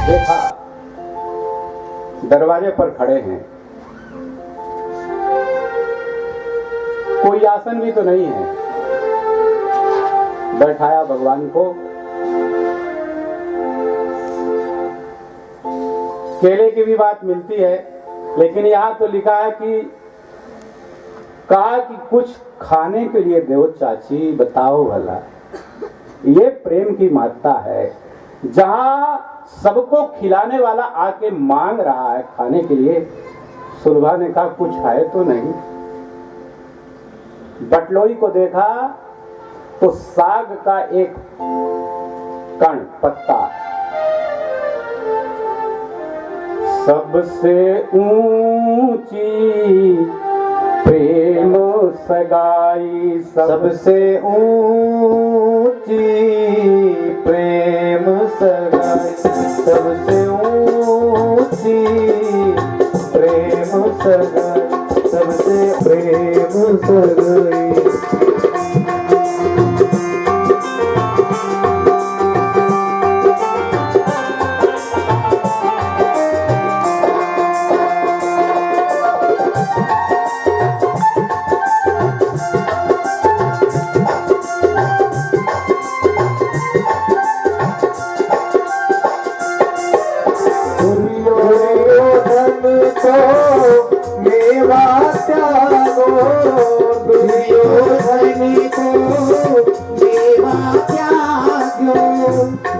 देखा दरवाजे पर खड़े हैं, कोई आसन भी तो नहीं है, बैठाया भगवान को। केले की भी बात मिलती है, लेकिन यहां तो लिखा है कि कहा कि कुछ खाने के लिए दो चाची, बताओ भला। ये प्रेम की महत्ता है, जहां सबको खिलाने वाला आके मांग रहा है खाने के लिए। सुलभा ने कहा कुछ है तो नहीं। बटलोई को देखा तो साग का एक कण पत्ता, सबसे ऊंची प्रेम सगाई, सबसे ऊंची प्रेम सगाई, सबसे ऊंची प्रेम सगाई, सबसे प्रेम सगाई।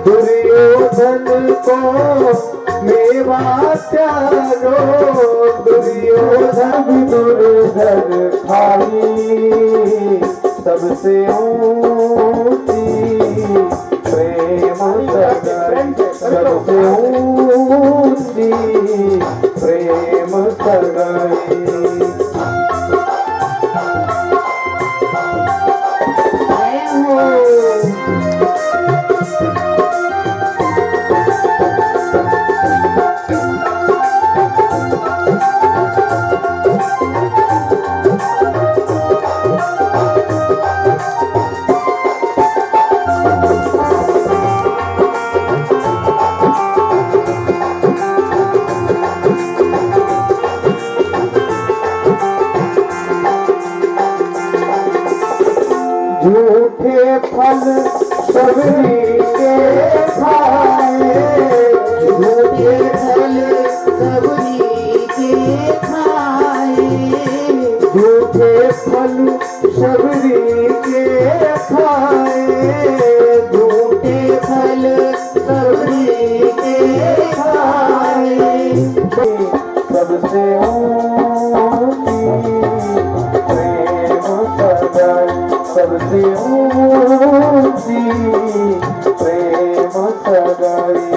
दुर्योधन को मेवा त्यागो, दुर्योधन दुर्धर खाई, सबसे ऊंची प्रेम सगाई, सबसे ऊंची प्रेम सगाई। झूठे फल सबरी के खाए, झूठे फल सबरी के खाए, झूठे फल सबरी के खाए, झूठे फल सबरी के खाए, सबसे ऊंची प्रेम सगाई, सबसे ऊंची प्रेम सगाई।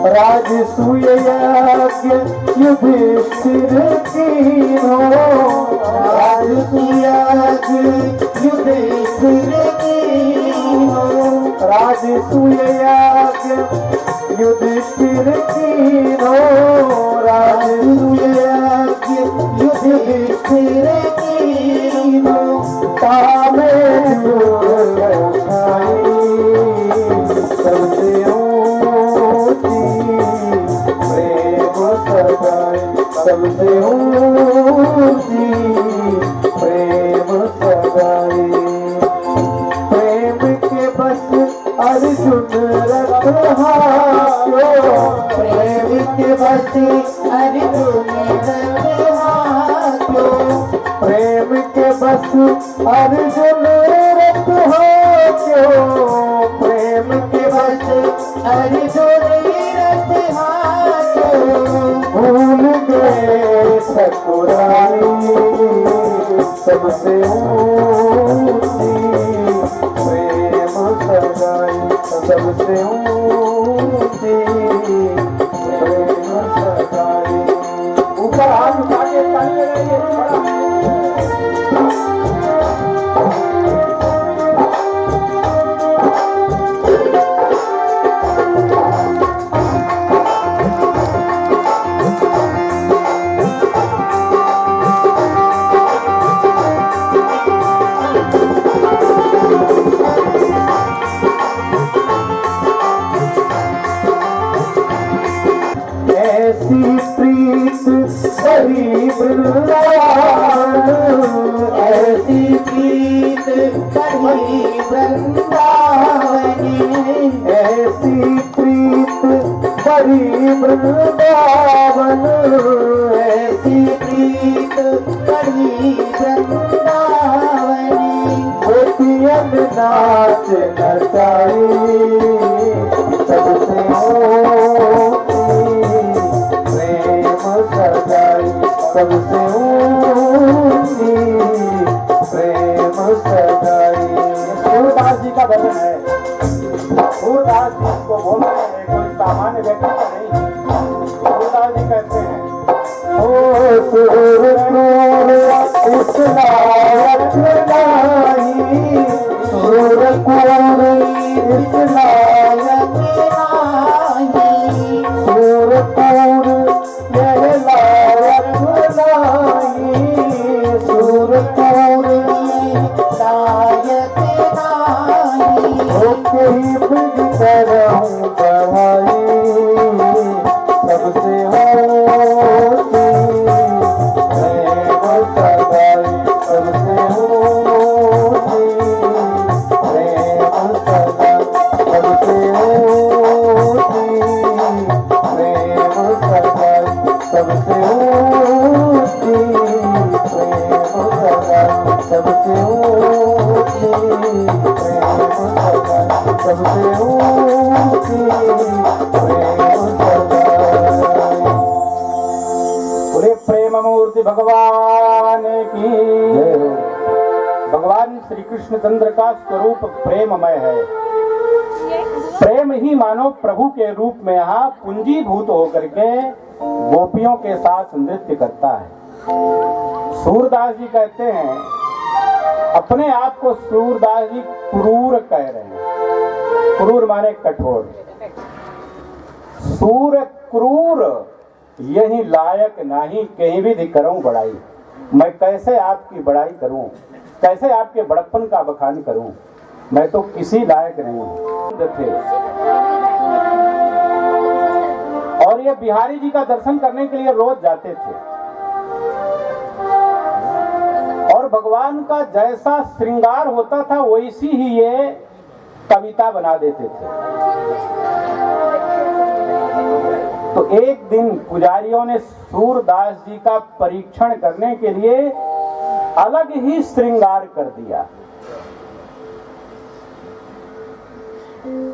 राजसूय यज्ञ युधिष्ठिर कीन्हो, राजसूय यज्ञ युधिष्ठिर कीन्हो, राजसूय यज्ञ युधिष्ठिर कीन्हो, राजसूय यज्ञ युधिष्ठिर कीन्हो, तामे उठाई, सबसे सबसे ऊंची प्रेम सगाई। प्रेम के बस अर्जुन रखवायो, प्रेम के बस अर्जुन रखवायो, प्रेम के बस अर्जुन रखवायो, प्रेम के बस अर्जुन रखवायो। भूल गए सकुराई, सबसे ऊंची प्रेम बड़ी वृंदावन, ऐसी प्रीत बड़ी वृंदावनी, ऐसी प्रीत बड़ी वृंदावन, ऐसी प्रीत बड़ी वृंदावनी। गोपियन नाच नचाई सबसे प्रेम सजाई, सबसे ऊंची प्रेम सजाई। सूरदास जी का भजन है। सूरदास जी को बोल रहे हैं, कोई सामान्य व्यक्ति तो नहीं। सूरदास जी कहते हैं, ओ सूर क्रूर इस लायक नहीं, सूर क्रूर इस लायक नहीं, सूर क्रूर यह लायक नहीं, सूर क्रूर लायक नहीं। होके ही बुझ करऊं बढ़ाई सबसे होती प्रेम सगाई, सबसे होती प्रेम सगाई, सबसे होती प्रेम सगाई, सबसे होती प्रेम सगाई, सबसे होती प्रेम सगाई, सबसे होती प्रेम सगाई। बोले प्रेम मूर्ति भगवान की। भगवान श्री कृष्ण चंद्र का स्वरूप प्रेममय है। प्रेम ही मानो प्रभु के रूप में यहाँ पूंजीभूत होकर के गोपियों के साथ नृत्य करता है। सूरदास जी कहते हैं, अपने आप को सूरदास जी क्रूर कह रहे हैं। क्रूर माने कठोर। सूर क्रूर यही लायक नहीं, कहीं भी करूं बड़ाई। मैं कैसे आपकी बड़ाई करूं, कैसे आपके बड़प्पन का बखान करूं, मैं तो किसी लायक नहीं हूं। थे और ये बिहारी जी का दर्शन करने के लिए रोज जाते थे और भगवान का जैसा श्रृंगार होता था वैसी ही ये कविता बना देते थे। तो एक दिन पुजारियों ने सूरदास जी का परीक्षण करने के लिए अलग ही श्रृंगार कर दिया,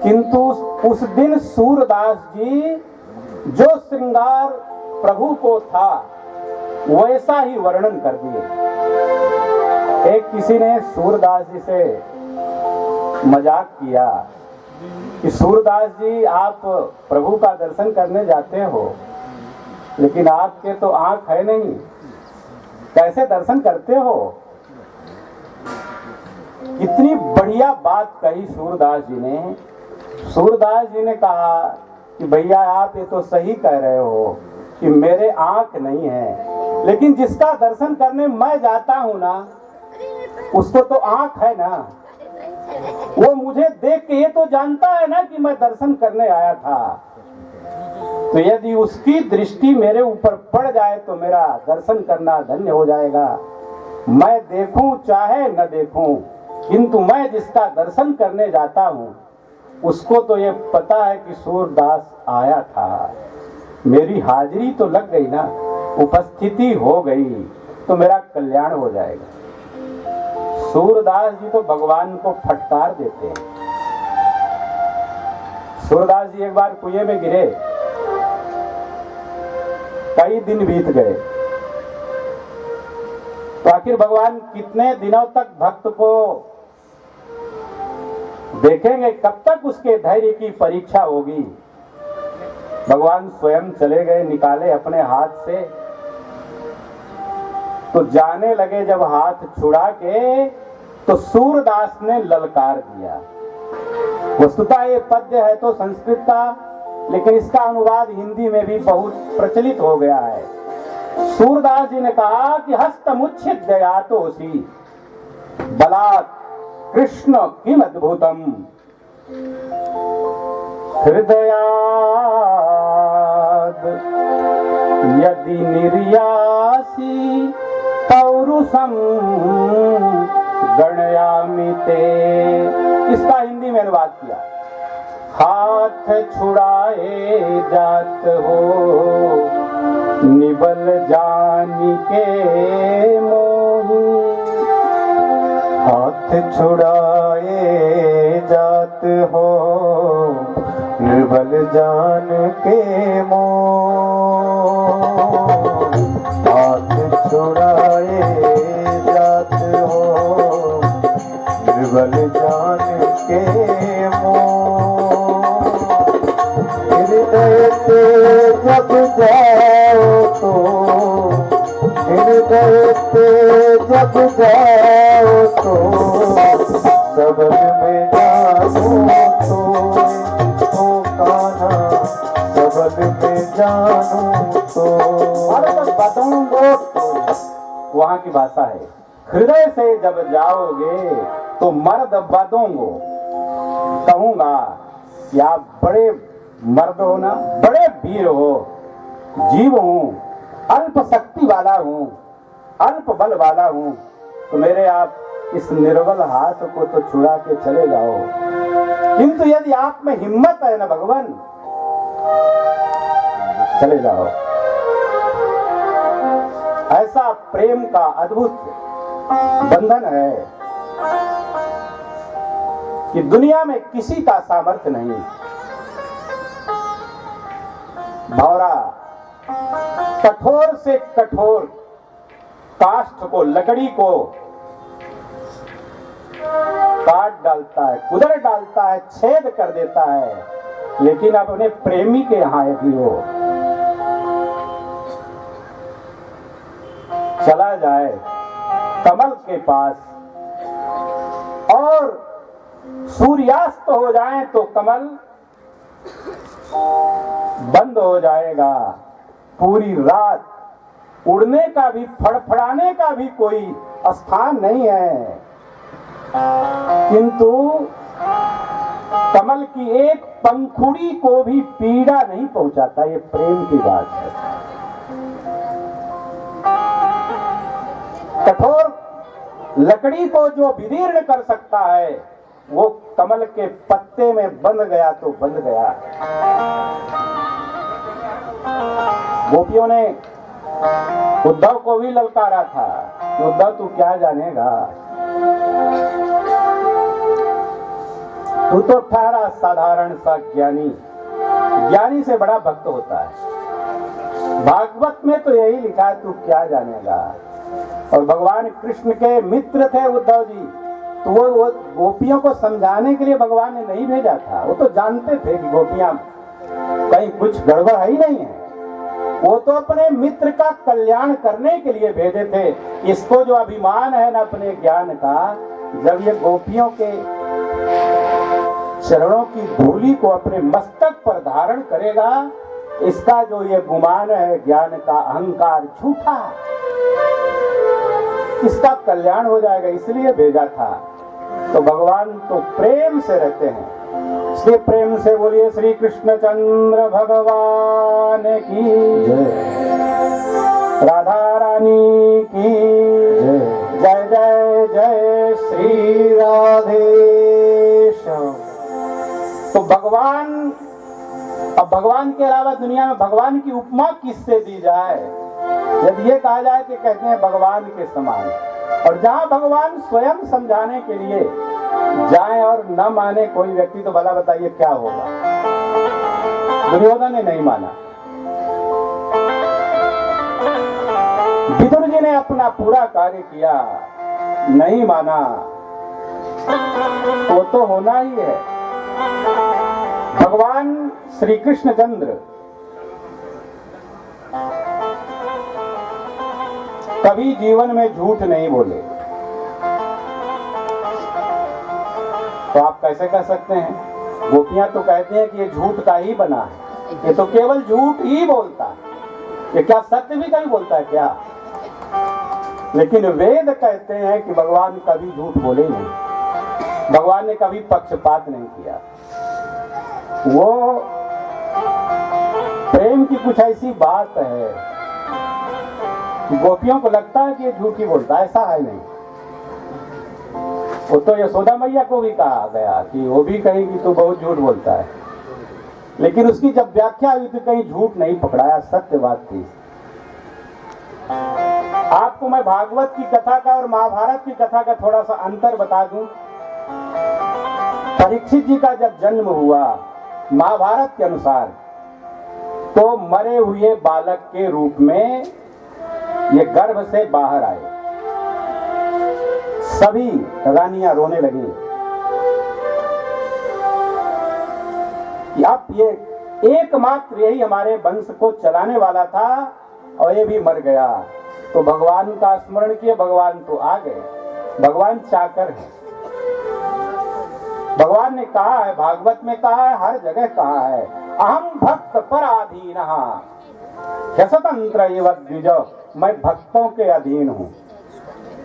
किंतु उस दिन सूरदास जी जो श्रृंगार प्रभु को था वैसा ही वर्णन कर दिए। एक किसी ने सूरदास जी से मजाक किया कि सूरदास जी आप प्रभु का दर्शन करने जाते हो लेकिन आपके तो आंख है नहीं, कैसे दर्शन करते हो? कितनी बढ़िया बात कही सूरदास जी ने। सूरदास जी ने कहा कि भैया आप ये तो सही कह रहे हो कि मेरे आंख नहीं है, लेकिन जिसका दर्शन करने मैं जाता हूं ना उसको तो आंख है ना, वो मुझे देख के ये तो जानता है ना कि मैं दर्शन करने आया था। तो यदि उसकी दृष्टि मेरे ऊपर पड़ जाए तो मेरा दर्शन करना धन्य हो जाएगा। मैं देखूं चाहे न देखूं, किंतु मैं जिसका दर्शन करने जाता हूं उसको तो ये पता है कि सूरदास आया था। मेरी हाजिरी तो लग गई ना, उपस्थिति हो गई तो मेरा कल्याण हो जाएगा। सूरदास जी तो भगवान को फटकार देते हैं। सूरदास जी एक बार कुएं में गिरे, कई दिन बीत गए, तो आखिर भगवान कितने दिनों तक भक्त को देखेंगे, कब तक उसके धैर्य की परीक्षा होगी। भगवान स्वयं चले गए, निकाले अपने हाथ से, तो जाने लगे जब हाथ छुड़ा के तो सूरदास ने ललकार दिया। वस्तुतः ये पद्य है तो संस्कृत का, लेकिन इसका अनुवाद हिंदी में भी बहुत प्रचलित हो गया है। सूरदास जी ने कहा कि हस्तमुच्छित दयातोसी बलात् कृष्ण किम अद्भुतम हृदयाद यदि निर्यासी पौरुषम गणयामि ते। इसका हिंदी में अनुवाद किया। हाथ छुड़ाए जात हो निबल जानी के मोही। हाथ छुड़ाए जात हो निर्बल जान के मोह। हाथ छुड़ाए जात हो निर्बल जान के मोह। हृदय से जब जाओ तो हृदय से जब जाओ तो सबल में जानो तो ओ कान्हा सबल में जानो तो। अरे बस बताऊंगा तो वहाँ की भाषा है। हृदय से जब जाओगे तो मर्द बदोंगो कहूंगा कि आप बड़े मर्द हो ना, बड़े वीर हो। जीव हूँ, अल्प शक्ति वाला हूँ, अल्प बल वाला हूँ, तो मेरे आप इस निर्बल हाथ को तो छुड़ा के चले जाओ। किंतु यदि आप में हिम्मत है ना भगवान, चले जाओ। ऐसा प्रेम का अद्भुत बंधन है कि दुनिया में किसी का सामर्थ्य नहीं। भौरा कठोर से कठोर काष्ठ को, लकड़ी को काट डालता है, कुदर डालता है, छेद कर देता है, लेकिन अपने प्रेमी के यहां यदि हो चला जाए कमल के पास और सूर्यास्त हो जाए तो कमल बंद हो जाएगा। पूरी रात उड़ने का भी, फड़फड़ाने का भी कोई स्थान नहीं है। किंतु कमल की एक पंखुड़ी को भी पीड़ा नहीं पहुंचाता। ये प्रेम की बात है। कठोर लकड़ी को जो विदीर्ण कर सकता है, वो कमल के पत्ते में बंध गया तो बंध गया। गोपियों ने उद्धव को भी ललकारा था कि उद्धव तू क्या जानेगा, तू तो ठहरा साधारण सा ज्ञानी। ज्ञानी से बड़ा भक्त होता है। भागवत में तो यही लिखा है, तू क्या जानेगा। और भगवान कृष्ण के मित्र थे उद्धव जी, तो वो गोपियों को समझाने के लिए भगवान ने नहीं भेजा था। वो तो जानते थे कि गोपियां कहीं कुछ गड़बड़ है ही नहीं है। वो तो अपने मित्र का कल्याण करने के लिए भेजे थे। इसको जो अभिमान है ना अपने ज्ञान का, जब ये गोपियों के चरणों की धूलि को अपने मस्तक पर धारण करेगा, इसका जो ये गुमान है ज्ञान का, अहंकार झूठा, इसका कल्याण हो जाएगा, इसलिए भेजा था। तो भगवान तो प्रेम से रहते हैं। इसलिए प्रेम से बोलिए श्री कृष्णचंद्र भगवान की जय, राधा रानी की जय। जय जय श्री राधेश्याम। तो भगवान, अब भगवान के अलावा दुनिया में भगवान की उपमा किससे दी जाए? यदि ये कहा जाए कि कहते हैं भगवान के समान, और जहां भगवान स्वयं समझाने के लिए जाए और न माने कोई व्यक्ति, तो भला बताइए क्या होगा? दुर्योधन ने नहीं माना, विदुर जी ने अपना पूरा कार्य किया, नहीं माना, वो तो होना ही है। भगवान श्री कृष्णचंद्र कभी जीवन में झूठ नहीं बोले। तो आप कैसे कह सकते हैं? गोपियां तो कहते हैं कि ये झूठ का ही बना है, ये तो केवल झूठ ही बोलता है, ये क्या सत्य भी कहीं बोलता है क्या? लेकिन वेद कहते हैं कि भगवान कभी झूठ बोले ही नहीं, भगवान ने कभी पक्षपात नहीं किया। वो प्रेम की कुछ ऐसी बात है गोपियों को लगता है कि ये झूठ ही बोलता है, ऐसा है नहीं। वो तो यशोदा मैया को भी कहा गया कि वो भी कहेगी तू बहुत झूठ बोलता है, लेकिन उसकी जब व्याख्या हुई तो कहीं झूठ नहीं पकड़ाया, सत्य बात थी। आपको मैं भागवत की कथा का और महाभारत की कथा का थोड़ा सा अंतर बता दूं। परीक्षित जी का जब जन्म हुआ महाभारत के अनुसार, तो मरे हुए बालक के रूप में ये गर्भ से बाहर आए। सभी रानियां रोने लगी कि अब ये एकमात्र यही हमारे वंश को चलाने वाला था और ये भी मर गया। तो भगवान का स्मरण किए, भगवान तो आ गए। भगवान चाकर है। भगवान ने कहा है, भागवत में कहा है, हर जगह कहा है, अहम भक्त पराधीन स्वतंत्र एव द्विज, मैं भक्तों के अधीन हूँ।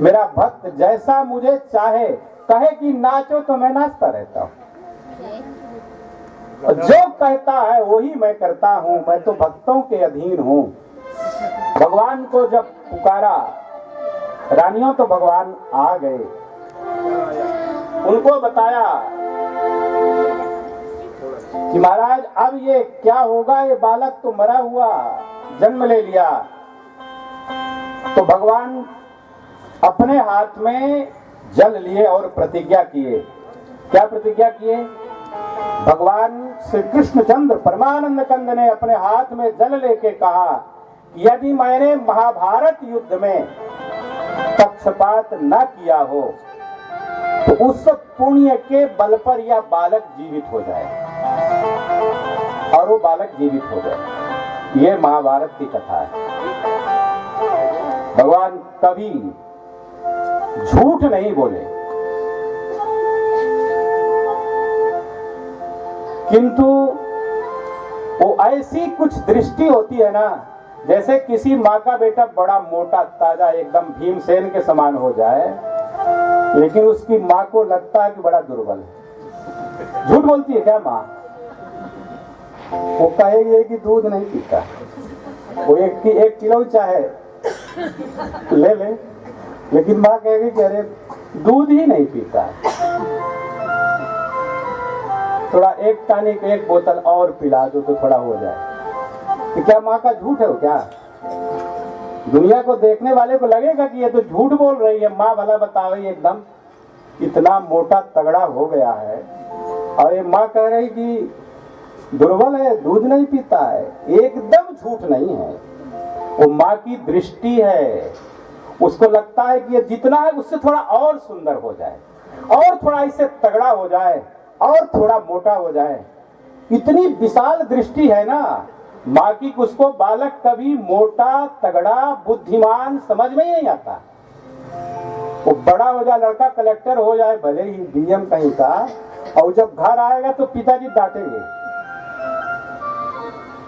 मेरा भक्त जैसा मुझे चाहे, कहे कि नाचो तो मैं नाचता रहता हूँ, जो कहता है वही मैं करता हूँ, मैं तो भक्तों के अधीन हूँ। भगवान को जब पुकारा रानियों तो भगवान आ गए, उनको बताया कि महाराज अब ये क्या होगा, ये बालक तो मरा हुआ जन्म ले लिया। तो भगवान अपने हाथ में जल लिए और प्रतिज्ञा किए। क्या प्रतिज्ञा किए? भगवान श्री कृष्णचंद्र परमानंद कंद ने अपने हाथ में जल लेके कहा, यदि मैंने महाभारत युद्ध में पक्षपात न किया हो तो उस पुण्य के बल पर यह बालक जीवित हो जाए। और वो बालक जीवित हो गए। ये महाभारत की कथा है। भगवान कभी झूठ नहीं बोले, किंतु वो ऐसी कुछ दृष्टि होती है ना, जैसे किसी माँ का बेटा बड़ा मोटा ताजा एकदम भीमसेन के समान हो जाए, लेकिन उसकी माँ को लगता है कि बड़ा दुर्बल है। झूठ बोलती है क्या माँ? वो कहेगी कि दूध नहीं पीता, वो एक किलो चाहे ले ले, लेकिन माँ कहेगी कि अरे दूध ही नहीं पीता, थोड़ा एक टानिक एक बोतल और पिला दो तो थोड़ा हो जाए। तो क्या माँ का झूठ है वो? क्या दुनिया को देखने वाले को लगेगा कि ये तो झूठ बोल रही है। माँ भला बताओ, एकदम इतना मोटा तगड़ा हो गया है और ये माँ कह रही कि दुर्बल है, दूध नहीं पीता है। एकदम झूठ नहीं है, वो माँ की दृष्टि है। उसको लगता है कि ये जितना है उससे थोड़ा और सुंदर हो जाए, और थोड़ा इससे तगड़ा हो जाए, और थोड़ा मोटा हो जाए। इतनी विशाल दृष्टि है ना माँ की, उसको बालक कभी मोटा तगड़ा बुद्धिमान समझ में ही नहीं आता। वो बड़ा हो जाए, लड़का कलेक्टर हो जाए, भले ही डीएम कहीं का, और जब घर आएगा तो पिताजी डांटेंगे,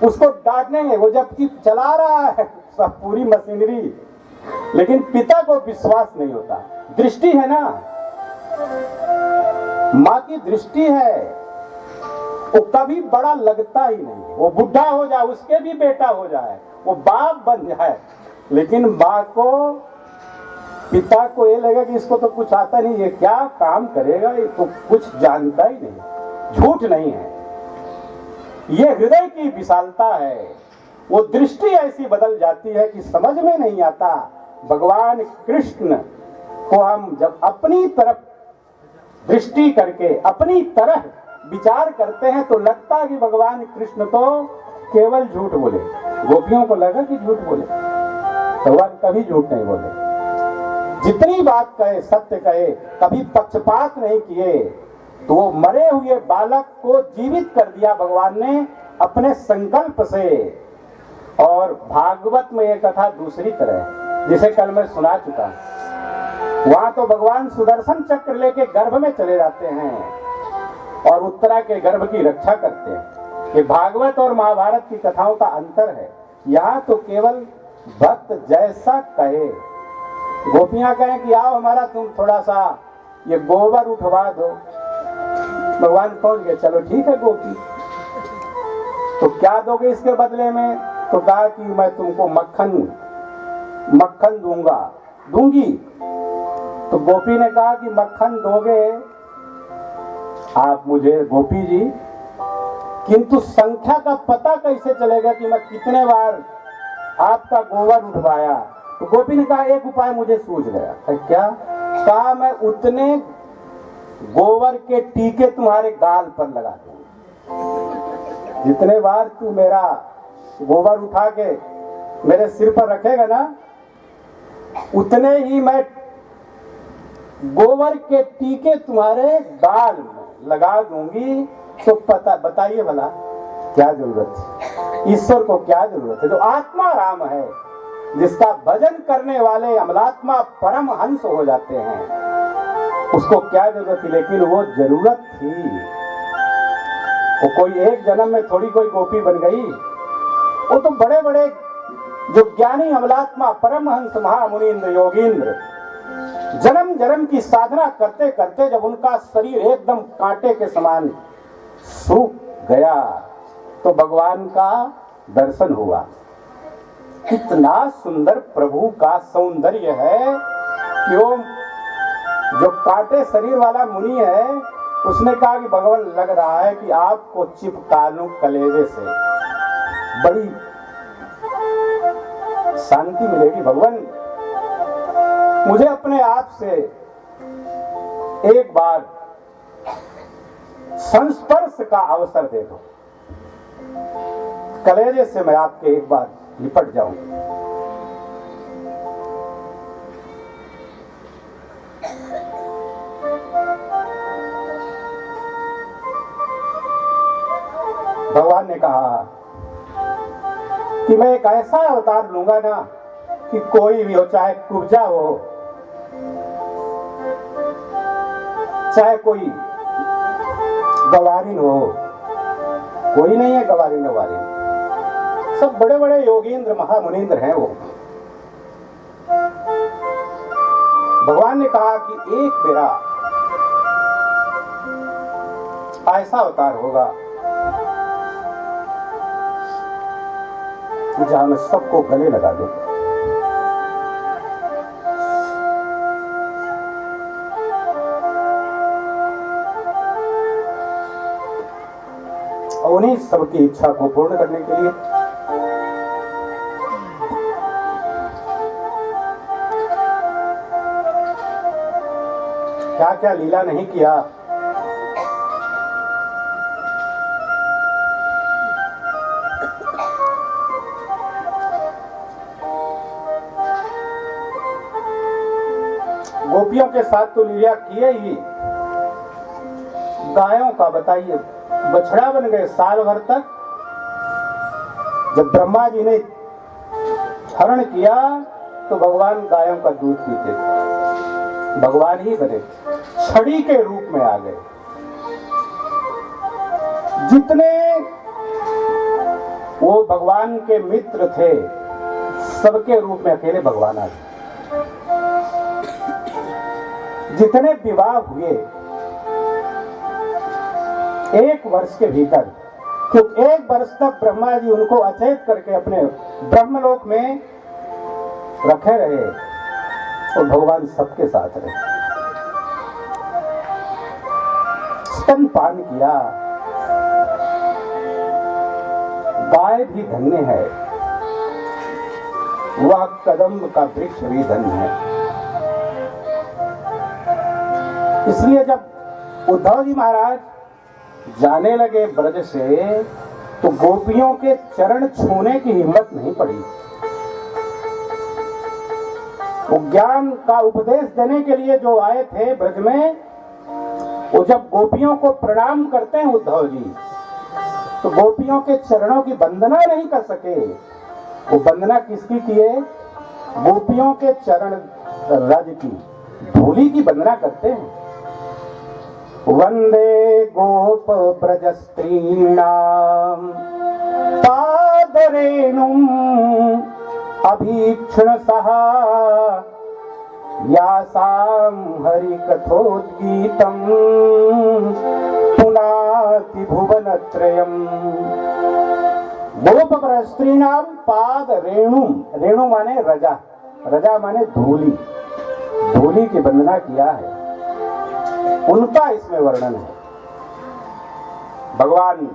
उसको डांटेंगे। वो जबकि चला रहा है सब पूरी मशीनरी, लेकिन पिता को विश्वास नहीं होता। दृष्टि है ना, माँ की दृष्टि है, वो कभी बड़ा लगता ही नहीं। वो बुढ़ा हो जाए, उसके भी बेटा हो जाए, वो बाप बन जाए, लेकिन माँ को, पिता को ये लगे कि इसको तो कुछ आता नहीं, ये क्या काम करेगा, ये तो कुछ जानता ही नहीं। झूठ नहीं है, ये हृदय की विशालता है। वो दृष्टि ऐसी बदल जाती है कि समझ में नहीं आता। भगवान कृष्ण को हम जब अपनी तरफ दृष्टि करके अपनी तरह विचार करते हैं तो लगता है कि भगवान कृष्ण तो केवल झूठ बोले। गोपियों को लगा कि झूठ बोले, भगवान कभी झूठ नहीं बोले। जितनी बात कहे सत्य कहे, कभी पक्षपात नहीं किए। तो वो मरे हुए बालक को जीवित कर दिया भगवान ने अपने संकल्प से। और भागवत में ये कथा दूसरी तरह है, जिसे कल मैं सुना चुका। वहां तो भगवान सुदर्शन चक्र लेके गर्भ में चले जाते हैं और उत्तरा के गर्भ की रक्षा करते हैं। ये भागवत और महाभारत की कथाओं का अंतर है। यहाँ तो केवल भक्त जैसा कहे। गोपियां कहें कि आओ हमारा तुम थोड़ा सा ये गोबर उठवा दो, भगवान पहुंच गए, चलो ठीक है गोपी, तो क्या दोगे इसके बदले में? तो कहा कि मैं तुमको मक्खन मक्खन दूंगी। तो गोपी ने कहा कि मक्खन दोगे आप मुझे गोपी जी, किंतु संख्या का पता कैसे चलेगा कि मैं कितने बार आपका गोबर उठवाया। तो गोपी ने कहा एक उपाय मुझे सूझ गया। क्या? कहा मैं उतने गोबर के टीके तुम्हारे गाल पर लगा दूंगा। जितने बार तू मेरा गोबर उठा के मेरे सिर पर रखेगा ना, उतने ही मैं गोबर के टीके तुम्हारे गाल में लगा दूंगी। तो पता बताइए भला क्या जरूरत है? ईश्वर को क्या जरूरत है? जो आत्मा राम है, जिसका भजन करने वाले अमलात्मा परम हंस हो जाते हैं, उसको क्या जरूरत थी? लेकिन वो जरूरत थी। वो कोई एक जन्म में थोड़ी कोई गोपी बन गई। वो तो बड़े बड़े जो ज्ञानी अमलात्मा परमहंस महामुनीन्द्र योगींद्र जन्म जन्म की साधना करते करते जब उनका शरीर एकदम कांटे के समान सूख गया तो भगवान का दर्शन हुआ। कितना सुंदर प्रभु का सौंदर्य है कि वो जो कांटे शरीर वाला मुनि है, उसने कहा कि भगवान लग रहा है कि आपको चिपका लूं कलेजे से, बड़ी शांति मिलेगी। भगवान मुझे अपने आप से एक बार संस्पर्श का अवसर दे दो, कलेजे से मैं आपके एक बार लिपट जाऊं। भगवान ने कहा कि मैं एक ऐसा अवतार लूंगा ना कि कोई भी हो, चाहे कुब्जा हो, चाहे कोई गवारीन हो, कोई नहीं है गवारीन गवारीन, सब बड़े बड़े योगींद्र महामुनीन्द्र हैं वो। भगवान ने कहा कि एक मेरा ऐसा अवतार होगा जहां मैं सबको गले लगा दूं। उन्हीं सबकी इच्छा को पूर्ण करने के लिए क्या क्या लीला नहीं किया। गोपियों के साथ तो लीला किए ही, गायों का बताइए, बछड़ा बन गए साल भर तक। जब ब्रह्मा जी ने हरण किया तो भगवान गायों का दूध पीते थे, भगवान ही बने थे, छड़ी के रूप में आ गए। जितने वो भगवान के मित्र थे सबके रूप में अकेले भगवान आ गए। जितने विवाह हुए एक वर्ष के भीतर, क्योंकि एक वर्ष तक ब्रह्मा जी उनको अचेत करके अपने ब्रह्मलोक में रखे रहे और भगवान सबके साथ रहे। स्तनपान किया। गाय भी धन्य है, वह कदम का वृक्ष भी धन्य है। इसलिए जब उद्धव जी महाराज जाने लगे ब्रज से तो गोपियों के चरण छूने की हिम्मत नहीं पड़ी। वो ज्ञान का उपदेश देने के लिए जो आए थे ब्रज में, वो जब गोपियों को प्रणाम करते हैं उद्धव जी, तो गोपियों के चरणों की वंदना नहीं कर सके। वो वंदना किसकी किए? गोपियों के चरण रज की, धूली की वंदना करते हैं। वंदे गोप ब्रजस्त्रीणाम पादरेणुम अभीक्षण सहा यासाम हरि कथोद्गीतम पुनाति भुवनत्रयम्। गोप ब्रजस्त्रीणाम पाद रेणुम, रेणु माने रजा, रजा माने धूली, धूली की वंदना किया है, उनका इसमें वर्णन है। भगवान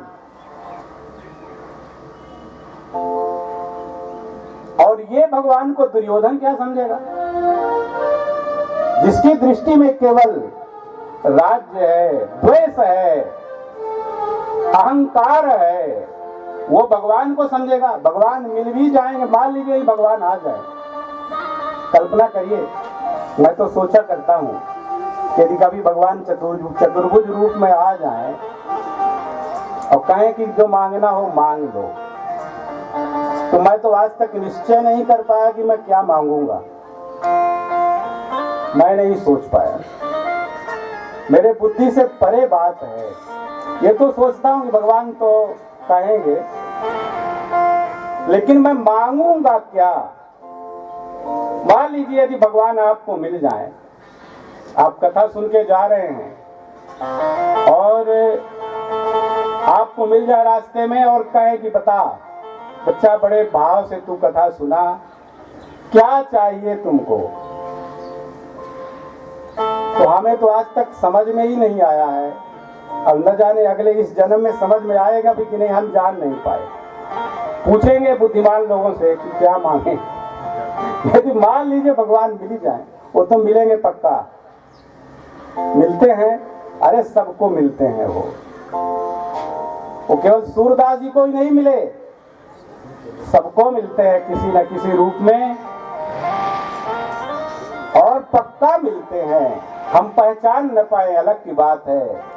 और ये भगवान को दुर्योधन क्या समझेगा, जिसकी दृष्टि में केवल राज्य है, द्वेष है, अहंकार है, वो भगवान को समझेगा। भगवान मिल भी जाएंगे, मान लीजिए भगवान आ जाए, कल्पना करिए, मैं तो सोचा करता हूँ यदि कभी भगवान चतुर्भुज रूप में आ जाए और कहें कि जो मांगना हो मांग लो, तो मैं तो आज तक निश्चय नहीं कर पाया कि मैं क्या मांगूंगा, मैं नहीं सोच पाया, मेरे बुद्धि से परे बात है। ये तो सोचता हूँ कि भगवान तो कहेंगे, लेकिन मैं मांगूंगा क्या। मान लीजिए यदि भगवान आपको मिल जाए, आप कथा सुन के जा रहे हैं और आपको मिल जाए रास्ते में और कहे कि बता बच्चा, बड़े भाव से तू कथा सुना, क्या चाहिए तुमको, तो हमें तो आज तक समझ में ही नहीं आया है। अब न जाने अगले इस जन्म में समझ में आएगा भी कि नहीं, हम जान नहीं पाए। पूछेंगे बुद्धिमान लोगों से कि क्या मांगे। यदि मान लीजिए भगवान मिल जाए, वो तो मिलेंगे पक्का, मिलते हैं, अरे सबको मिलते हैं। वो केवल सूरदास जी को ही नहीं मिले, सबको मिलते हैं किसी न किसी रूप में, और पक्का मिलते हैं। हम पहचान न पाए अलग की बात है।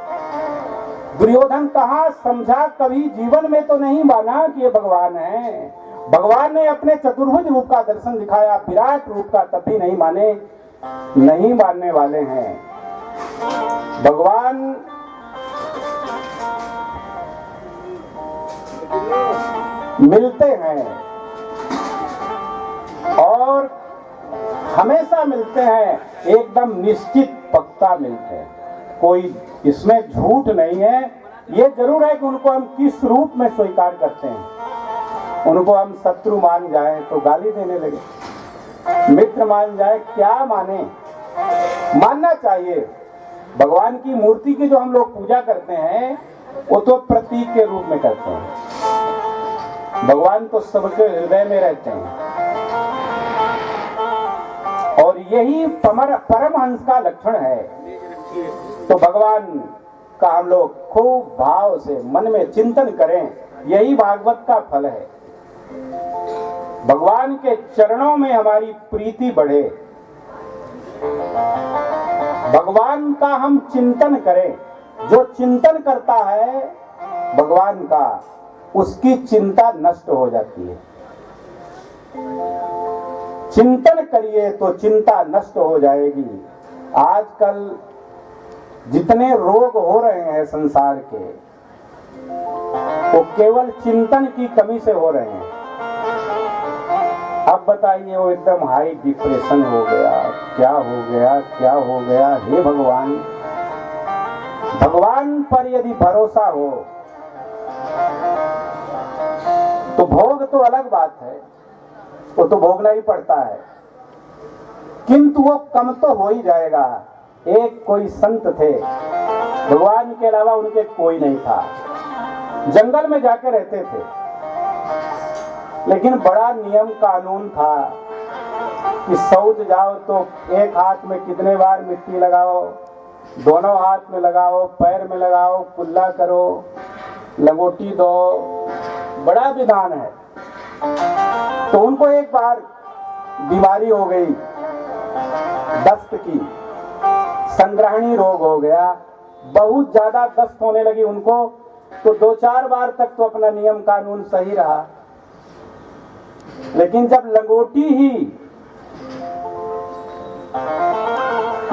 दुर्योधन कहाँ समझा, कभी जीवन में तो नहीं माना कि ये भगवान है। भगवान ने अपने चतुर्भुज रूप का दर्शन दिखाया, विराट रूप का, तब भी नहीं माने, नहीं मानने वाले हैं। भगवान मिलते हैं और हमेशा मिलते हैं, एकदम निश्चित पक्का मिलते हैं, कोई इसमें झूठ नहीं है। ये जरूर है कि उनको हम किस रूप में स्वीकार करते हैं। उनको हम शत्रु मान जाए तो गाली देने लगे, मित्र मान जाए, क्या माने, मानना चाहिए। भगवान की मूर्ति की जो हम लोग पूजा करते हैं वो तो प्रतीक के रूप में करते हैं, भगवान तो सबके हृदय में रहते हैं। और यही परमहंस का लक्षण है। तो भगवान का हम लोग खूब भाव से मन में चिंतन करें, यही भागवत का फल है। भगवान के चरणों में हमारी प्रीति बढ़े, भगवान का हम चिंतन करें। जो चिंतन करता है भगवान का, उसकी चिंता नष्ट हो जाती है। चिंतन करिए तो चिंता नष्ट हो जाएगी। आजकल जितने रोग हो रहे हैं संसार के, वो केवल चिंतन की कमी से हो रहे हैं। अब बताइए, वो एकदम हाई डिप्रेशन हो गया, क्या हो गया, क्या हो गया। हे भगवान, भगवान पर यदि भरोसा हो तो भोग तो अलग बात है, वो तो भोगना ही पड़ता है, किंतु वो कम तो हो ही जाएगा। एक कोई संत थे, भगवान के अलावा उनके कोई नहीं था, जंगल में जाके रहते थे, लेकिन बड़ा नियम कानून था कि शौच जाओ तो एक हाथ में कितने बार मिट्टी लगाओ, दोनों हाथ में लगाओ, पैर में लगाओ, कुल्ला करो, लंगोटी दो, बड़ा विधान है। तो उनको एक बार बीमारी हो गई, दस्त की, संग्रहणी रोग हो गया, बहुत ज्यादा दस्त होने लगी उनको। तो 2-4 बार तक तो अपना नियम कानून सही रहा, लेकिन जब लंगोटी ही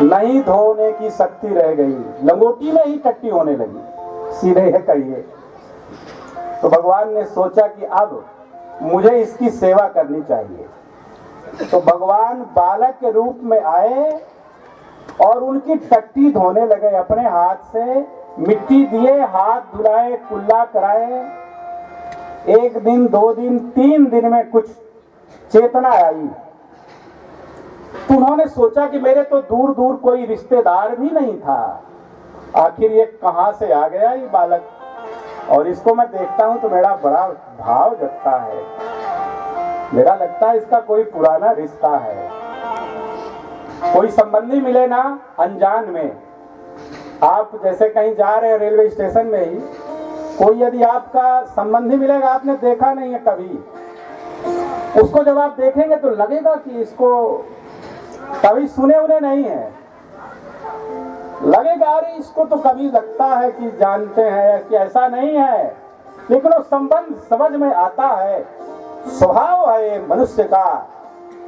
नहीं धोने की शक्ति रह गई, लंगोटी में ही टट्टी होने लगी, सीधे है कहिए, तो भगवान ने सोचा कि अब मुझे इसकी सेवा करनी चाहिए। तो भगवान बालक के रूप में आए और उनकी टट्टी धोने लगे, अपने हाथ से मिट्टी दिए, हाथ धुलाए, कुल्ला कराए। 1 दिन, 2 दिन, 3 दिन में कुछ चेतना आई तो उन्होंने सोचा कि मेरे तो दूर दूर कोई रिश्तेदार भी नहीं था, आखिर ये कहां से आ गया ये बालक। और इसको मैं देखता हूं तो मेरा बड़ा भाव जगता है, मेरा लगता है इसका कोई पुराना रिश्ता है। कोई संबंधी मिले ना अनजान में, आप जैसे कहीं जा रहे हैं रेलवे स्टेशन में ही, कोई यदि आपका संबंधी मिलेगा, आपने देखा नहीं है कभी, उसको जब आप देखेंगे तो लगेगा कि इसको कभी सुने उन्हें नहीं है, लगेगा अरे इसको तो कभी लगता है कि जानते हैं कि ऐसा नहीं है, लेकिन वो संबंध समझ में आता है। स्वभाव है ये मनुष्य का,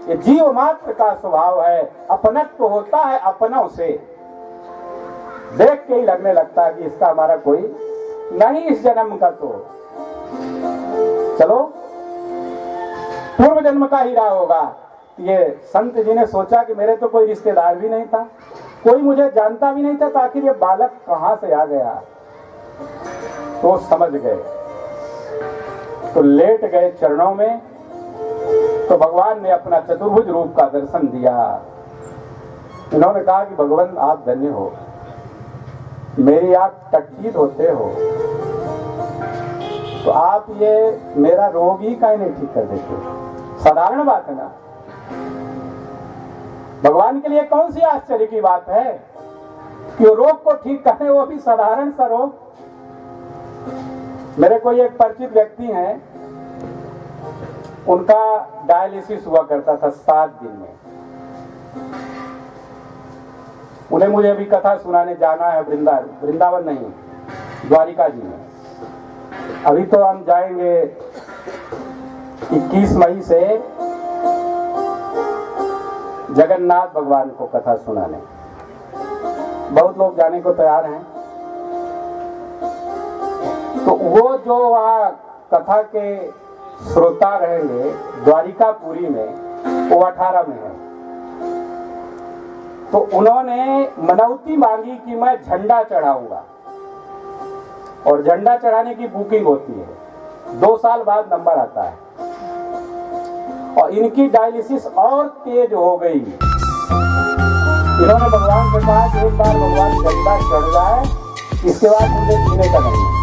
ये जीव मात्र का स्वभाव है, अपनत्व होता है अपनों से, देख के ही लगने लगता है कि इसका हमारा कोई नहीं इस जन्म का, तो चलो पूर्व जन्म का ही रहा होगा। ये संत जी ने सोचा कि मेरे तो कोई रिश्तेदार भी नहीं था, कोई मुझे जानता भी नहीं था, तो आखिर ये बालक कहां से आ गया, तो समझ गए, तो लेट गए चरणों में। तो भगवान ने अपना चतुर्भुज रूप का दर्शन दिया। इन्होंने कहा कि भगवान आप धन्य हो, मेरी आप टट्टी होते हो, तो आप ये मेरा रोग ही काहे नहीं ठीक कर देते। साधारण बात है ना, भगवान के लिए कौन सी आश्चर्य की बात है कि रोग को ठीक करने, वो भी साधारण सा रोग। मेरे कोई एक परिचित व्यक्ति हैं, उनका डायलिसिस हुआ करता था 7 दिन में। उन्हें मुझे अभी कथा सुनाने जाना है, वृंदावन नहीं, द्वारिका जी में। अभी तो हम जाएंगे 21 मई से जगन्नाथ भगवान को कथा सुनाने, बहुत लोग जाने को तैयार हैं। तो वो जो वहाँ कथा के श्रोता रहेंगे द्वारिकापुरी में, वो 18 में है। तो उन्होंने मनौती मांगी कि मैं झंडा चढ़ाऊंगा, और झंडा चढ़ाने की बुकिंग होती है, 2 साल बाद नंबर आता है। और इनकी डायलिसिस और तेज हो गई। इन्होंने भगवान से कहा कि एक बार भगवान झंडा चढ़ जाए, इसके बाद मुझे जीने का नहीं।